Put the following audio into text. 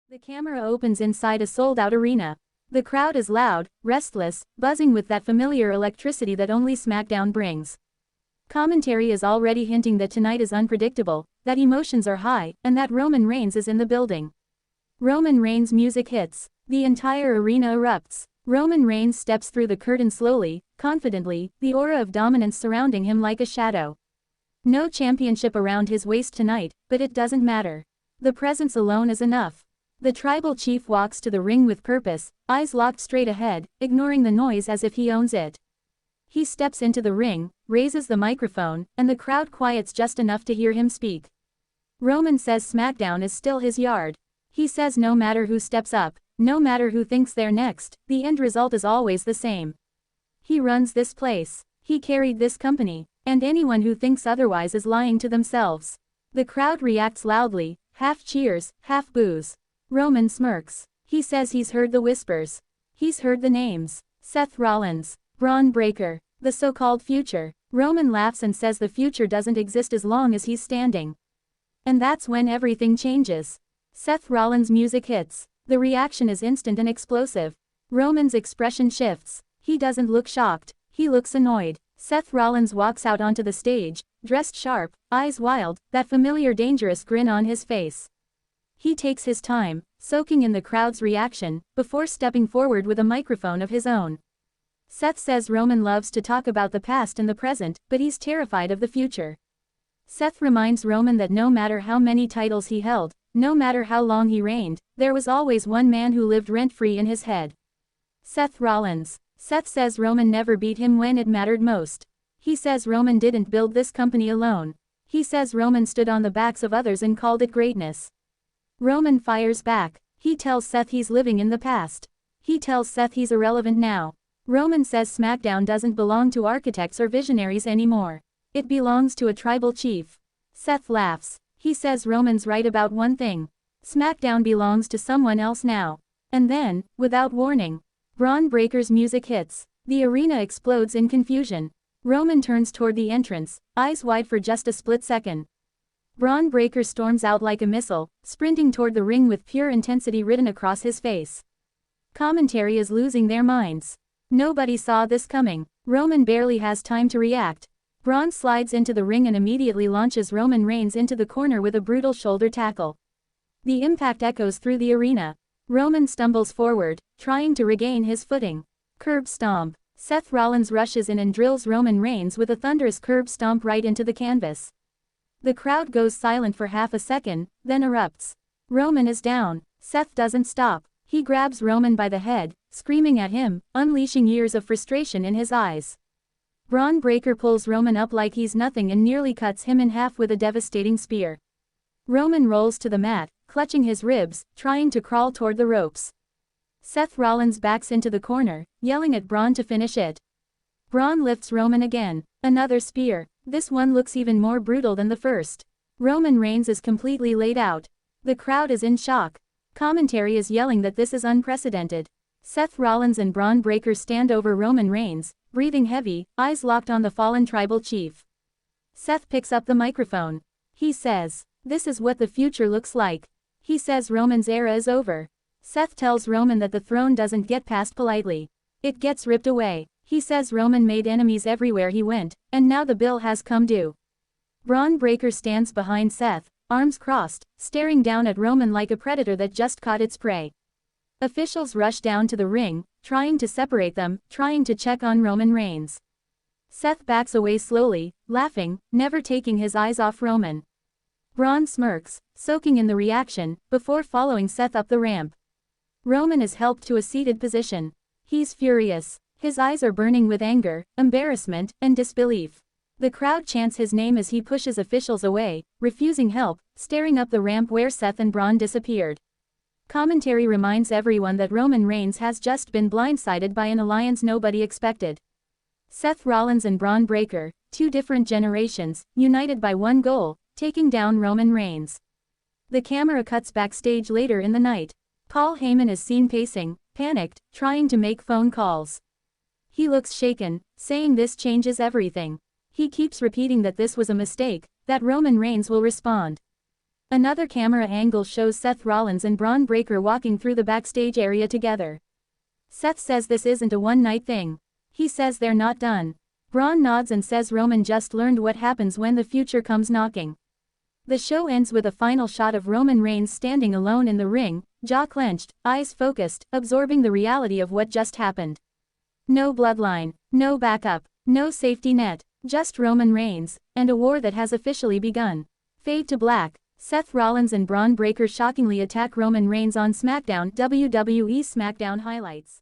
The camera opens inside a sold-out arena. The crowd is loud, restless, buzzing with that familiar electricity that only SmackDown brings. Commentary is already hinting that tonight is unpredictable, that emotions are high, and that Roman Reigns is in the building. Roman Reigns' music hits. The entire arena erupts. Roman Reigns steps through the curtain slowly, confidently, the aura of dominance surrounding him like a shadow. No championship around his waist tonight, but it doesn't matter. The presence alone is enough. The tribal chief walks to the ring with purpose, eyes locked straight ahead, ignoring the noise as if he owns it. He steps into the ring, raises the microphone, and the crowd quiets just enough to hear him speak. Roman says SmackDown is still his yard. He says no matter who steps up, no matter who thinks they're next, the end result is always the same. He runs this place. He carried this company, and anyone who thinks otherwise is lying to themselves. The crowd reacts loudly, half cheers, half boos. Roman smirks. He says he's heard the whispers. He's heard the names. Seth Rollins, Bron Breakker, the so-called future. Roman laughs and says the future doesn't exist as long as he's standing. And that's when everything changes. Seth Rollins' music hits. The reaction is instant and explosive. Roman's expression shifts. He doesn't look shocked. He looks annoyed. Seth Rollins walks out onto the stage, dressed sharp, eyes wild, that familiar dangerous grin on his face. He takes his time, soaking in the crowd's reaction, before stepping forward with a microphone of his own. Seth says Roman loves to talk about the past and the present, but he's terrified of the future. Seth reminds Roman that no matter how many titles he held, no matter how long he reigned, there was always one man who lived rent-free in his head. Seth Rollins. Seth says Roman never beat him when it mattered most. He says Roman didn't build this company alone. He says Roman stood on the backs of others and called it greatness. Roman fires back. He tells Seth he's living in the past. He tells Seth he's irrelevant now. Roman says SmackDown doesn't belong to architects or visionaries anymore. It belongs to a tribal chief. Seth laughs. He says Roman's right about one thing. SmackDown belongs to someone else now. And then, without warning, Bron Breakker's music hits. The arena explodes in confusion. Roman turns toward the entrance, eyes wide for just a split second. Bron Breakker storms out like a missile, sprinting toward the ring with pure intensity written across his face. Commentary is losing their minds. Nobody saw this coming. Roman barely has time to react. Bron slides into the ring and immediately launches Roman Reigns into the corner with a brutal shoulder tackle. The impact echoes through the arena. Roman stumbles forward, trying to regain his footing. Curb stomp. Seth Rollins rushes in and drills Roman Reigns with a thunderous curb stomp right into the canvas. The crowd goes silent for half a second, then erupts. Roman is down. Seth doesn't stop. He grabs Roman by the head, screaming at him, unleashing years of frustration in his eyes. Bron Breakker pulls Roman up like he's nothing and nearly cuts him in half with a devastating spear. Roman rolls to the mat, clutching his ribs, trying to crawl toward the ropes. Seth Rollins backs into the corner, yelling at Bron to finish it. Bron lifts Roman again. Another spear. This one looks even more brutal than the first. Roman Reigns is completely laid out. The crowd is in shock. Commentary is yelling that this is unprecedented. Seth Rollins and Bron Breakker stand over Roman Reigns, breathing heavy, eyes locked on the fallen tribal chief. Seth picks up the microphone. He says, "This is what the future looks like." He says Roman's era is over. Seth tells Roman that the throne doesn't get passed politely. It gets ripped away. He says Roman made enemies everywhere he went, and now the bill has come due. Bron Breakker stands behind Seth, arms crossed, staring down at Roman like a predator that just caught its prey. Officials rush down to the ring, trying to separate them, trying to check on Roman Reigns. Seth backs away slowly, laughing, never taking his eyes off Roman. Bron smirks, soaking in the reaction, before following Seth up the ramp. Roman is helped to a seated position. He's furious. His eyes are burning with anger, embarrassment, and disbelief. The crowd chants his name as he pushes officials away, refusing help, staring up the ramp where Seth and Bron disappeared. Commentary reminds everyone that Roman Reigns has just been blindsided by an alliance nobody expected. Seth Rollins and Bron Breakker, two different generations, united by one goal, taking down Roman Reigns. The camera cuts backstage later in the night. Paul Heyman is seen pacing, panicked, trying to make phone calls. He looks shaken, saying this changes everything. He keeps repeating that this was a mistake, that Roman Reigns will respond. Another camera angle shows Seth Rollins and Bron Breakker walking through the backstage area together. Seth says this isn't a one-night thing. He says they're not done. Bron nods and says Roman just learned what happens when the future comes knocking. The show ends with a final shot of Roman Reigns standing alone in the ring, jaw clenched, eyes focused, absorbing the reality of what just happened. No bloodline, no backup, no safety net, just Roman Reigns, and a war that has officially begun. Fade to black. Seth Rollins and Bron Breakker shockingly attack Roman Reigns on SmackDown. WWE SmackDown highlights.